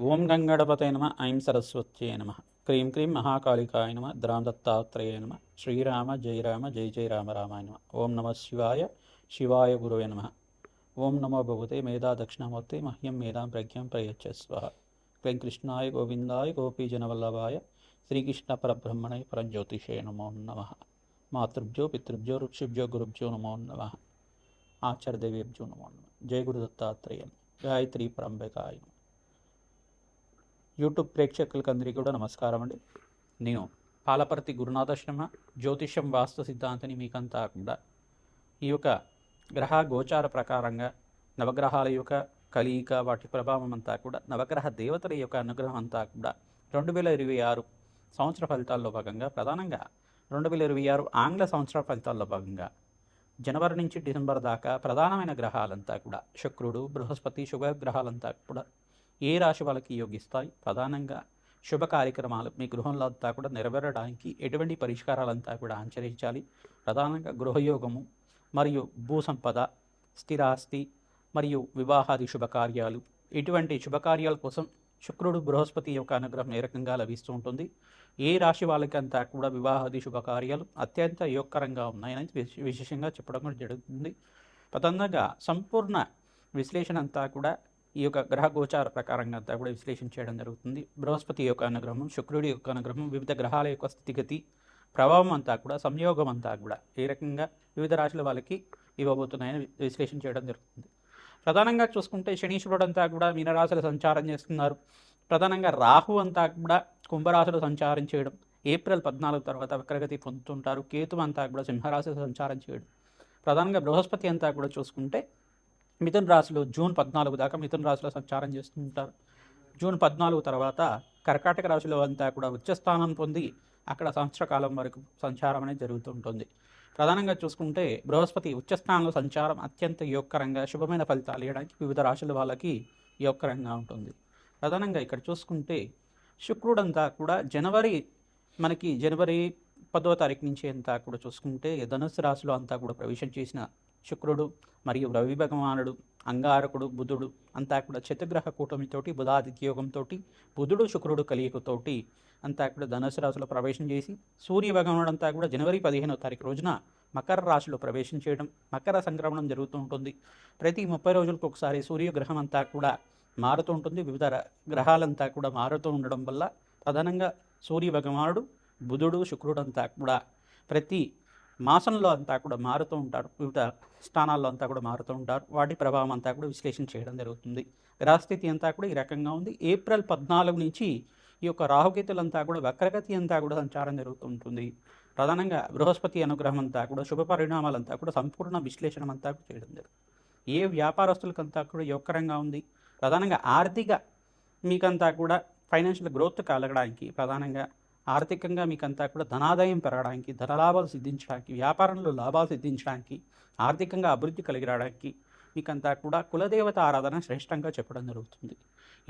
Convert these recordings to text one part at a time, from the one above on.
ఓం గంగణపతయ నమ ఐం సరస్వత్యై నమ క్రీం క్రీం మహాకాళికాయ నమ ద్రాం దత్తాత్రేయ నమ శ్రీరామ జయ రామ జయ జయ రామ రామాయ నమ ఓం నమ శివాయ శివాయ గురవే నమ ఓం నమో భగవతే మేధా దక్షిణామూర్తి మహ్యం మేధాం ప్రజ్ఞాం ప్రయచ్చస్వ క్లీం కృష్ణాయ గోవిందాయ గోపీజనవల్లభాయ శ్రీకృష్ణ పరబ్రహ్మణే పరంజ్యోతిషే నమో నమ మాతృభ్యో పితృభ్యో ఋషిభ్యో గురుభ్యో నమో నమ ఆచార్యదేవేభ్యో నమో నమ జయ గురు దత్తాత్రేయ గాయత్రి పరంబకాయ నమ. యూట్యూబ్ ప్రేక్షకులకు అందరికీ కూడా నమస్కారం అండి. నేను పాలపర్తి గురునాథాశ్రమ జ్యోతిష్యం వాస్తు సిద్ధాంతిని మీకంతా కూడా ఈ యొక్క గ్రహ గోచార ప్రకారంగా నవగ్రహాల యొక్క కలయిక వాటి ప్రభావం అంతా కూడా నవగ్రహ దేవతల యొక్క అనుగ్రహం అంతా కూడా 2026 సంవత్సర ఫలితాల్లో భాగంగా ప్రధానంగా 2026 ఆంగ్ల సంవత్సర ఫలితాల్లో భాగంగా జనవరి నుంచి డిసెంబర్ దాకా ప్రధానమైన గ్రహాలంతా కూడా శుక్రుడు బృహస్పతి శుభగ్రహాలంతా కూడా ఏ రాశి వాళ్ళకి యోగిస్తాయి, ప్రధానంగా శుభ కార్యక్రమాలు మీ గృహంలో అంతా కూడా నెరవేరడానికి ఎటువంటి పరిష్కారాలంతా కూడా ఆచరించాలి, ప్రధానంగా గృహయోగము మరియు భూసంపద స్థిరాస్తి మరియు వివాహాది శుభకార్యాలు ఇటువంటి శుభకార్యాల కోసం శుక్రుడు బృహస్పతి యొక్క అనుగ్రహం ఏ రకంగా లభిస్తూ ఉంటుంది, ఏ రాశి వాళ్ళకంతా కూడా వివాహాది శుభకార్యాలు అత్యంత యోగకరంగా ఉన్నాయని విశేషంగా చెప్పడం కూడా జరుగుతుంది. ప్రధానంగా సంపూర్ణ విశ్లేషణ అంతా కూడా ఈ యొక్క గ్రహ గోచార ప్రకారంగా అంతా కూడా విశ్లేషణ చేయడం జరుగుతుంది. బృహస్పతి యొక్క అనుగ్రహం, శుక్రుడి యొక్క అనుగ్రహం, వివిధ గ్రహాల యొక్క స్థితిగతి ప్రభావం అంతా కూడా సంయోగం అంతా కూడా ఏ రకంగా వివిధ రాశుల వాళ్ళకి ఇవ్వబోతున్నాయని విశ్లేషణ చేయడం జరుగుతుంది. ప్రధానంగా చూసుకుంటే శనీశ్వరుడు అంతా కూడా మీనరాశులు సంచారం చేస్తున్నారు. ప్రధానంగా రాహు అంతా కూడా కుంభరాశులు సంచారం చేయడం, ఏప్రిల్ 14 తర్వాత వక్రగతి పొందుతుంటారు. కేతు అంతా కూడా సింహరాశులు సంచారం చేయడం, ప్రధానంగా బృహస్పతి అంతా కూడా చూసుకుంటే మిథున రాశిలో జూన్ 14 దాకా మిథున రాశిలో సంచారం చేస్తుంటారు. జూన్ 14 తర్వాత కర్కాటక రాశిలో అంతా కూడా ఉచ్చస్థానం పొంది అక్కడ సంవత్సర కాలం వరకు సంచారం అనేది జరుగుతుంటుంది. ప్రధానంగా చూసుకుంటే బృహస్పతి ఉచ్చస్థానంలో సంచారం అత్యంత యోగకరంగా శుభమైన ఫలితాలు ఇవ్వడానికి వివిధ రాశుల వాళ్ళకి యోగకరంగా ఉంటుంది. ప్రధానంగా ఇక్కడ చూసుకుంటే శుక్రుడు అంతా కూడా జనవరి 10వ తారీఖు నుంచి అంతా కూడా చూసుకుంటే ధనుస్సు రాశిలో అంతా కూడా ప్రవేశం చేసిన శుక్రుడు మరియు రవి భగవానుడు అంగారకుడు బుధుడు అంతా కూడా చతుర్గ్రహ కూటమితోటి బుధాదిత్య యోగంతో బుధుడు శుక్రుడు కలియకతోటి అంతా కూడా ధనుసు రాశిలో ప్రవేశం చేసి సూర్య భగవానుడు అంతా కూడా జనవరి 15వ తారీఖు రోజున మకర రాశిలో ప్రవేశం చేయడం, మకర సంక్రమణం జరుగుతూ ఉంటుంది. ప్రతి 30 రోజులకు ఒకసారి సూర్యగ్రహం అంతా కూడా మారుతూ ఉంటుంది. వివిధ గ్రహాలంతా కూడా మారుతూ ఉండడం వల్ల ప్రధానంగా సూర్య భగవానుడు బుధుడు శుక్రుడు అంతా కూడా ప్రతి మాసంలో అంతా కూడా మారుతూ ఉంటారు. వివిధ స్థానాల్లో అంతా కూడా మారుతూ ఉంటారు. వాటి ప్రభావం అంతా కూడా విశ్లేషణ చేయడం జరుగుతుంది. గ్రహస్థితి అంతా కూడా ఈ రకంగా ఉంది. ఏప్రిల్ 14 నుంచి ఈ యొక్క రాహుకేతులంతా కూడా వక్రగతి అంతా కూడా సంచారం జరుగుతూ ఉంటుంది. ప్రధానంగా బృహస్పతి అనుగ్రహం అంతా కూడా శుభ పరిణామాలంతా కూడా సంపూర్ణ విశ్లేషణ అంతా చేయడం జరుగుతుంది. ఏ వ్యాపారస్తులకంతా కూడా యోగకరంగా ఉంది, ప్రధానంగా ఆర్థిక మీకంతా కూడా ఫైనాన్షియల్ గ్రోత్ కలగడానికి, ప్రధానంగా ఆర్థికంగా మీకంతా కూడా ధనాదాయం పెరగడానికి, ధనలాభాలు సిద్ధించడానికి, వ్యాపారంలో లాభాలు సిద్ధించడానికి, ఆర్థికంగా అభివృద్ధి కలిగి రావడానికి మీకంతా కూడా కులదేవత ఆరాధన శ్రేష్టంగా చెప్పడం జరుగుతుంది.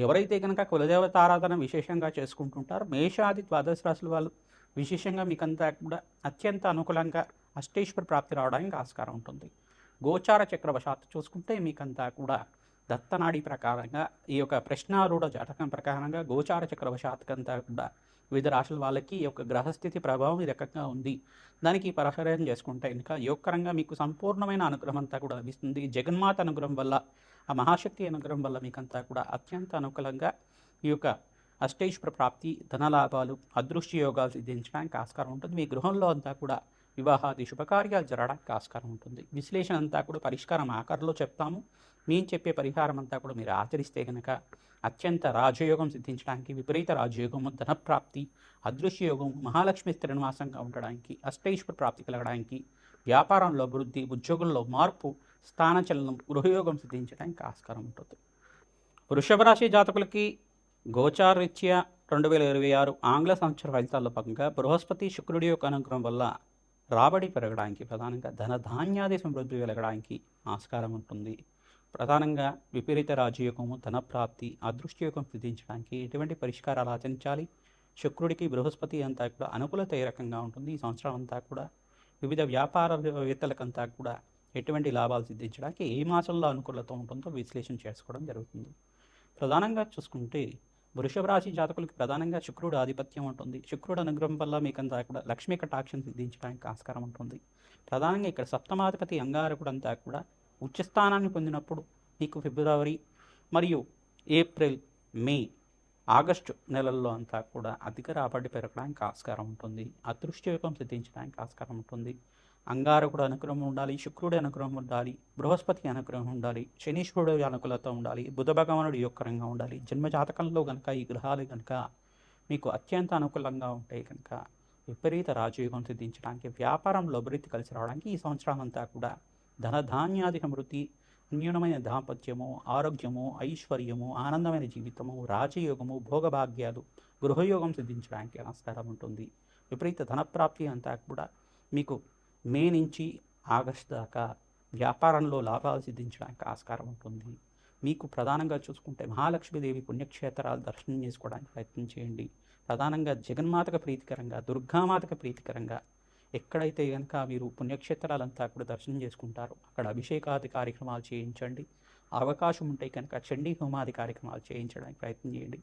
ఎవరైతే కనుక కులదేవత ఆరాధన విశేషంగా చేసుకుంటుంటారో మేషాది ద్వాదశ రాశుల వాళ్ళు విశేషంగా మీకంతా కూడా అత్యంత అనుకూలంగా అష్టేశ్వర ప్రాప్తి రావడానికి ఆస్కారం ఉంటుంది. గోచార చక్రవశాత్తు చూసుకుంటే మీకంతా కూడా దత్తనాడి ప్రకారంగా ఈ యొక్క ప్రశ్నారూఢ జాతకం ప్రకారంగా గోచార చక్రవశాత్కంతా కూడా వివిధ రాశుల వాళ్ళకి ఈ యొక్క గ్రహస్థితి ప్రభావం ఈ రకంగా ఉంది. దానికి పరిహారం చేసుకుంటే ఇంకా యోగకరంగా మీకు సంపూర్ణమైన అనుగ్రహం అంతా కూడా లభిస్తుంది. జగన్మాత అనుగ్రహం వల్ల, ఆ మహాశక్తి అనుగ్రహం వల్ల మీకంతా కూడా అత్యంత అనుకూలంగా ఈ యొక్క అష్టైశ్వర ప్రాప్తి, ధనలాభాలు, అదృష్ట యోగాలు సిద్ధించడానికి ఆస్కారం ఉంటుంది. మీ గృహంలో అంతా కూడా వివాహాది శుభకార్యాలు జరగడానికి ఆస్కారం ఉంటుంది. విశ్లేషణ అంతా కూడా పరిష్కారం ఆకారంలో చెప్తాము. మేము చెప్పే పరిహారం అంతా కూడా మీరు ఆచరిస్తే కనుక అత్యంత రాజయోగం సిద్ధించడానికి, విపరీత రాజయోగము, ధనప్రాప్తి, అదృశ్యయోగం, మహాలక్ష్మి స్థిరనివాసంగా ఉండడానికి, అష్టైశ్వర ప్రాప్తి కలగడానికి, వ్యాపారంలో అభివృద్ధి, ఉద్యోగంలో మార్పు, స్థానచలనం, గృహయోగం సిద్ధించడానికి ఆస్కారం ఉంటుంది. వృషభ రాశి జాతకులకి గోచారరీత్యా 2026 ఆంగ్ల సంవత్సర ఫలితాల్లో భాగంగా బృహస్పతి శుక్రుడి యొక్క అనుగ్రహం వల్ల రాబడి పెరగడానికి, ప్రధానంగా ధనధాన్యాది సమృద్ధి వెలగడానికి ఆస్కారం ఉంటుంది. ప్రధానంగా విపరీత రాజయోగము, ధనప్రాప్తి, అదృష్టయోగం సిద్ధించడానికి ఎటువంటి పరిష్కారాలు ఆచరించాలి, శుక్రుడికి బృహస్పతి అంతా కూడా అనుకూలత ఏ రకంగా ఉంటుంది, ఈ సంవత్సరం అంతా కూడా వివిధ వ్యాపారవేత్తలకంతా కూడా ఎటువంటి లాభాలు సిద్ధించడానికి ఏ మాసంలో అనుకూలత ఉంటుందో విశ్లేషణ చేసుకోవడం జరుగుతుంది. ప్రధానంగా చూసుకుంటే వృషభ రాశి జాతకులకి ప్రధానంగా శుక్రుడు ఆధిపత్యం ఉంటుంది. శుక్రుడు అనుగ్రహం వల్ల మీకంతా కూడా లక్ష్మీ కటాక్షం సిద్ధించడానికి ఆస్కారం ఉంటుంది. ప్రధానంగా ఇక్కడ సప్తమాధిపతి అంగారకుడు అంతా కూడా ఉచ్చస్థానాన్ని పొందినప్పుడు మీకు ఫిబ్రవరి మరియు ఏప్రిల్, మే, ఆగస్టు నెలల్లో అంతా కూడా అధిక రాబడి పెరగడానికి ఆస్కారం ఉంటుంది. అదృష్టయోగం సిద్ధించడానికి ఆస్కారం ఉంటుంది. అంగారకుడు అనుగ్రహం ఉండాలి, శుక్రుడి అనుగ్రహం ఉండాలి, బృహస్పతి అనుగ్రహం ఉండాలి, శనీశ్వరుడు అనుకూలత ఉండాలి, బుధ భగవానుడు యొక్కరంగా ఉండాలి. జన్మజాతకంలో కనుక ఈ గ్రహాలు కనుక మీకు అత్యంత అనుకూలంగా ఉంటాయి కనుక విపరీత రాజయోగం సిద్ధించడానికి, వ్యాపారంలో అభివృద్ధి కలిసి రావడానికి ఈ సంవత్సరం అంతా కూడా ధనధాన్యాది సమృద్ధి, అన్యూనమైన దాంపత్యము, ఆరోగ్యము, ఐశ్వర్యము, ఆనందమైన జీవితము, రాజయోగము, భోగభాగ్యాలు, గృహయోగం సిద్ధించడానికి ఆస్కారం ఉంటుంది. విపరీత ధనప్రాప్తి అంతా కూడా మీకు మే నుంచి ఆగస్టు దాకా వ్యాపారంలో లాభాలు సిద్ధించడానికి ఆస్కారం ఉంటుంది. మీకు ప్రధానంగా చూసుకుంటే మహాలక్ష్మీదేవి పుణ్యక్షేత్రాలు దర్శనం చేసుకోవడానికి ప్రయత్నం చేయండి. ప్రధానంగా జగన్మాతకు ప్రీతికరంగా, దుర్గామాతకు ప్రీతికరంగా ఎక్కడైతే కనుక మీరు పుణ్యక్షేత్రాలంతా కూడా దర్శనం చేసుకుంటారో అక్కడ అభిషేకాది కార్యక్రమాలు చేయించండి. అవకాశం ఉంటే కనుక చండీ హోమాది కార్యక్రమాలు చేయించడానికి ప్రయత్నం చేయండి.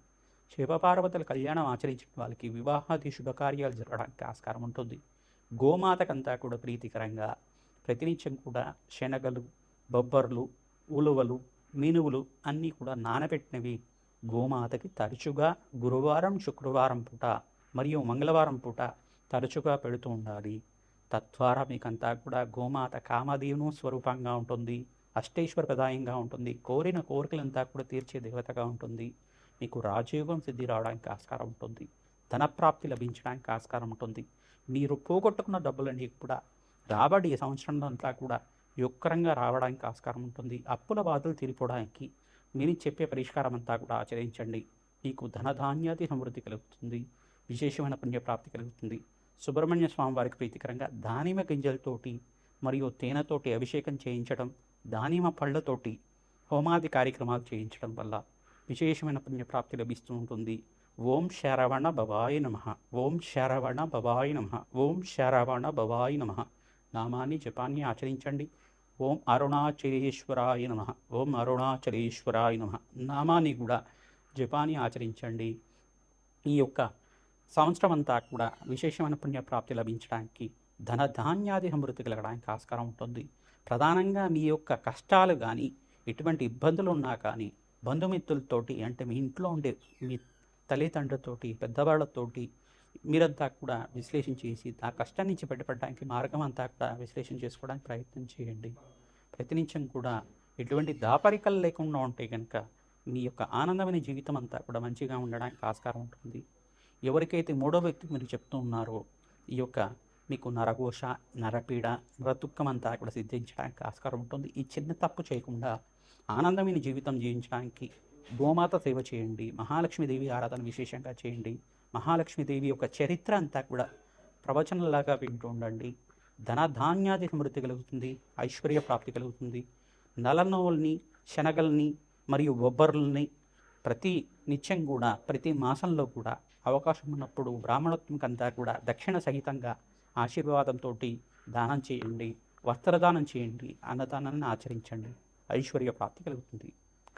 శివపార్వతుల కళ్యాణం ఆచరించిన వాళ్ళకి వివాహాది శుభకార్యాలు జరగడానికి ఆస్కారం ఉంటుంది. గోమాతకంతా కూడా ప్రీతికరంగా ప్రతినిత్యం కూడా శనగలు, బొబ్బర్లు, ఉలువలు, మినువులు అన్నీ కూడా నానబెట్టినవి గోమాతకి తరచుగా గురువారం, శుక్రవారం పూట మరియు మంగళవారం పూట తరచుగా పెడుతూ ఉండాలి. తద్వారా మీకంతా కూడా గోమాత కామధేను స్వరూపంగా ఉంటుంది, అష్టైశ్వర ప్రదాయంగా ఉంటుంది, కోరిన కోరికలంతా కూడా తీర్చే దేవతగా ఉంటుంది. మీకు రాజయోగం సిద్ధి రావడానికి ఆస్కారం ఉంటుంది. ధనప్రాప్తి లభించడానికి ఆస్కారం ఉంటుంది. మీరు పోగొట్టుకున్న డబ్బులన్నీ కూడా రాబడి సంవత్సరంలో అంతా కూడా యొక్కరంగా రావడానికి ఆస్కారం ఉంటుంది. అప్పుల బాధలు తీరిపోవడానికి మీరు చెప్పే పరిష్కారం అంతా కూడా ఆచరించండి. మీకు ధనధాన్యాది సమృద్ధి కలుగుతుంది. విశేషమైన పుణ్యప్రాప్తి కలుగుతుంది. సుబ్రహ్మణ్య స్వామి వారికి ప్రీతికరంగా దానిమ్మ గింజలతోటి మరియు తేనెతోటి అభిషేకం చేయించడం, దానిమ్మ పళ్ళతోటి హోమాది కార్యక్రమాలు చేయించడం వల్ల విశేషమైన పుణ్యప్రాప్తి లభిస్తూ ఉంటుంది. ఓం శరవణ భవాయ నమః, ఓం శరవణ భవాయ నమః, ఓం శరవణ భవాయ నమః నామాన్ని జపాన్ని ఆచరించండి. ఓం అరుణాచలేశ్వరాయ నమః, ఓం అరుణాచలేశ్వరాయ నమః నామాన్ని కూడా జపాన్ని ఆచరించండి. ఈ యొక్క సంవత్సరం అంతా కూడా విశేషమైన పుణ్యప్రాప్తి లభించడానికి, ధనధాన్యాది సమృద్ధి కలగడానికి ఆస్కారం ఉంటుంది. ప్రధానంగా మీ యొక్క కష్టాలు కానీ ఎటువంటి ఇబ్బందులు ఉన్నా కానీ బంధుమిత్రులతోటి, అంటే మీ ఇంట్లో ఉండే మీ తల్లిదండ్రులతోటి, పెద్దవాళ్ళతోటి మీరంతా కూడా విశ్లేషణ చేసి ఆ కష్టం నుంచి బయటపడడానికి మార్గం అంతా కూడా విశ్లేషణ చేసుకోవడానికి ప్రయత్నం చేయండి. ప్రతినిత్యం కూడా ఎటువంటి దాపరికలు లేకుండా ఉంటే కనుక మీ యొక్క ఆనందమైన జీవితం అంతా కూడా మంచిగా ఉండడానికి ఆస్కారం ఉంటుంది. ఎవరికైతే మూడో వ్యక్తికి మీరు చెప్తూ ఉన్నారో ఈ యొక్క మీకు నరఘోష, నరపీడ, నరదుఃఖం అంతా కూడా సిద్ధించడానికి ఆస్కారం ఉంటుంది. ఈ చిన్న తప్పు చేయకుండా ఆనందమైన జీవితం జీవించడానికి గోమాత సేవ చేయండి. మహాలక్ష్మీదేవి ఆరాధన విశేషంగా చేయండి. మహాలక్ష్మీదేవి యొక్క చరిత్ర అంతా కూడా ప్రవచనంలాగా వింటూ ఉండండి. ధనధాన్యాది సమృద్ధి కలుగుతుంది, ఐశ్వర్య ప్రాప్తి కలుగుతుంది. నల్లనోవుల్ని, శనగల్ని మరియు బొబ్బర్లని ప్రతి నిత్యం కూడా, ప్రతి మాసంలో కూడా అవకాశం ఉన్నప్పుడు బ్రాహ్మణోత్మకంతా కూడా దక్షిణ సహితంగా ఆశీర్వాదంతో దానం చేయండి, వస్త్రదానం చేయండి, అన్నదానాన్ని ఆచరించండి. ఐశ్వర్య ప్రాప్తి కలుగుతుంది,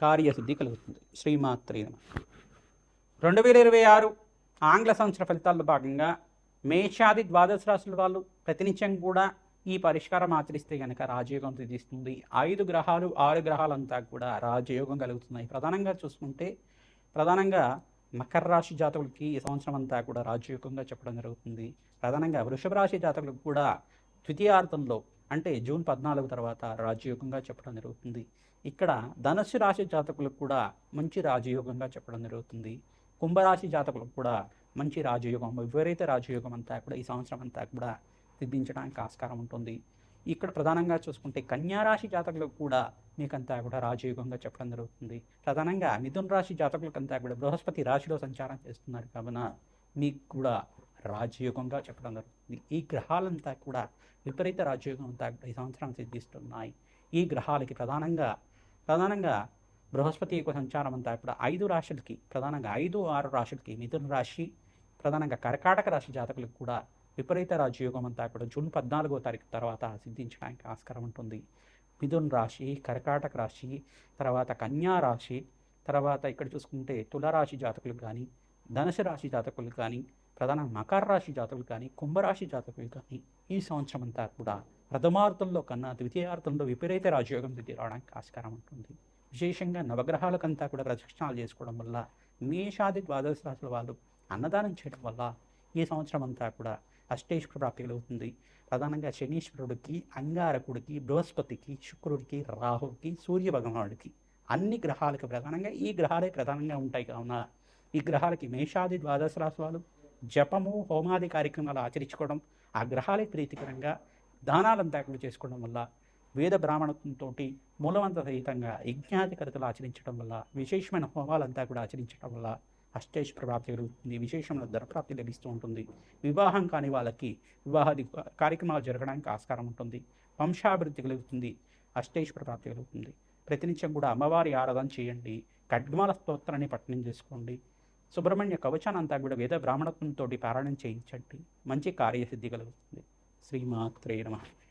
కార్యసిద్ధి కలుగుతుంది. శ్రీమాత్రే నమః. 2026 ఆంగ్ల సంవత్సర ఫలితాల్లో భాగంగా మేషాది ద్వాదశ రాశుల వాళ్ళు ప్రతినిత్యం కూడా ఈ పరిష్కారం ఆచరిస్తే కనుక రాజయోగం సిద్ధిస్తుంది. 5 గ్రహాలు 6 గ్రహాలంతా కూడా రాజయోగం కలుగుతున్నాయి. ప్రధానంగా చూసుకుంటే ప్రధానంగా మకర రాశి జాతకులకి ఈ సంవత్సరం అంతా కూడా రాజయోగంగా చెప్పడం జరుగుతుంది. ప్రధానంగా వృషభ రాశి జాతకులకు కూడా ద్వితీయార్థంలో అంటే జూన్ 14 తర్వాత రాజయోగంగా చెప్పడం జరుగుతుంది. ఇక్కడ ధనుస్సు రాశి జాతకులకు కూడా మంచి రాజయోగంగా చెప్పడం జరుగుతుంది. కుంభరాశి జాతకులకు కూడా మంచి రాజయోగం, విపరీత రాజయోగం అంతా కూడా ఈ సంవత్సరం అంతా కూడా సిద్ధించడానికి ఆస్కారం ఉంటుంది. ఇక్కడ ప్రధానంగా చూసుకుంటే కన్యారాశి జాతకులకు కూడా మీకంతా కూడా రాజయోగంగా చెప్పడం జరుగుతుంది. ప్రధానంగా మిథున రాశి జాతకులకంతా కూడా బృహస్పతి రాశిలో సంచారం చేస్తున్నారు కావున మీకు కూడా రాజయోగంగా చెప్పడం జరుగుతుంది. ఈ గ్రహాలంతా కూడా విపరీత రాజయోగం అంతా కూడా ఈ సంవత్సరం సిద్ధిస్తున్నాయి. ఈ గ్రహాలకి ప్రధానంగా బృహస్పతి యొక్క సంచారం అంతా కూడా 5 రాశులకి, ప్రధానంగా 5, 6 రాశులకి, మిథున రాశి, ప్రధానంగా కర్కాటక రాశి జాతకులకు కూడా విపరీత రాజయోగం అంతా కూడా జూన్ 14వ తారీఖు తర్వాత సిద్ధించడానికి ఆస్కారం ఉంటుంది. మిథున రాశి, కర్కాటక రాశి, తర్వాత కన్యా రాశి, తర్వాత ఇక్కడ చూసుకుంటే తులారాశి జాతకులకు కానీ, ధనుసు రాశి జాతకులకు కానీ, ప్రధాన మకర రాశి జాతకులు కానీ, కుంభరాశి జాతకులు కానీ ఈ సంవత్సరం అంతా కూడా ప్రథమార్థంలో కన్నా ద్వితీయార్థంలో విపరీత రాజయోగం దిగి రావడానికి ఆస్కారం ఉంటుంది. విశేషంగా నవగ్రహాలకంతా కూడా ప్రదక్షిణాలు చేసుకోవడం వల్ల, మేషాది ద్వాదశ రాశుల వాళ్ళు అన్నదానం చేయడం వల్ల ఈ సంవత్సరం అంతా కూడా అష్టైశ్వర ప్రాప్తి కలుగుతుంది. ప్రధానంగా శనీశ్వరుడికి, అంగారకుడికి, బృహస్పతికి, శుక్రుడికి, రాహుడికి, సూర్య భగవానుడికి అన్ని గ్రహాలకు ప్రధానంగా ఈ గ్రహాలే ప్రధానంగా ఉంటాయి. కావున ఈ గ్రహాలకి మేషాది ద్వాదశ రాశి వాళ్ళు జపము, హోమాది కార్యక్రమాలు ఆచరించుకోవడం, ఆ గ్రహాలే ప్రీతికరంగా దానాలంతా కూడా చేసుకోవడం వల్ల, వేద బ్రాహ్మణత్వంతో మూలవంత సహితంగా యజ్ఞాధికరతలు ఆచరించడం వల్ల, విశేషమైన హోమాలంతా కూడా ఆచరించడం వల్ల అష్టైశ్వర ప్రాప్తి కలుగుతుంది. విశేషమైన ధనప్రాప్తి లభిస్తూ ఉంటుంది. వివాహం కాని వాళ్ళకి వివాహాది కార్యక్రమాలు జరగడానికి ఆస్కారం ఉంటుంది. వంశాభివృద్ధి కలుగుతుంది. అష్టైశ్వర ప్రాప్తి కలుగుతుంది. ప్రతినిత్యం కూడా అమ్మవారి ఆరాధన చేయండి. ఖడ్గమాల స్తోత్రాన్ని పఠనం చేసుకోండి. సుబ్రహ్మణ్య కవచానంతా కూడా వేద బ్రాహ్మణత్వంతో పారాయణం చేయించండి. మంచి కార్యసిద్ధి కలుగుతుంది. శ్రీమాత్రే నమః.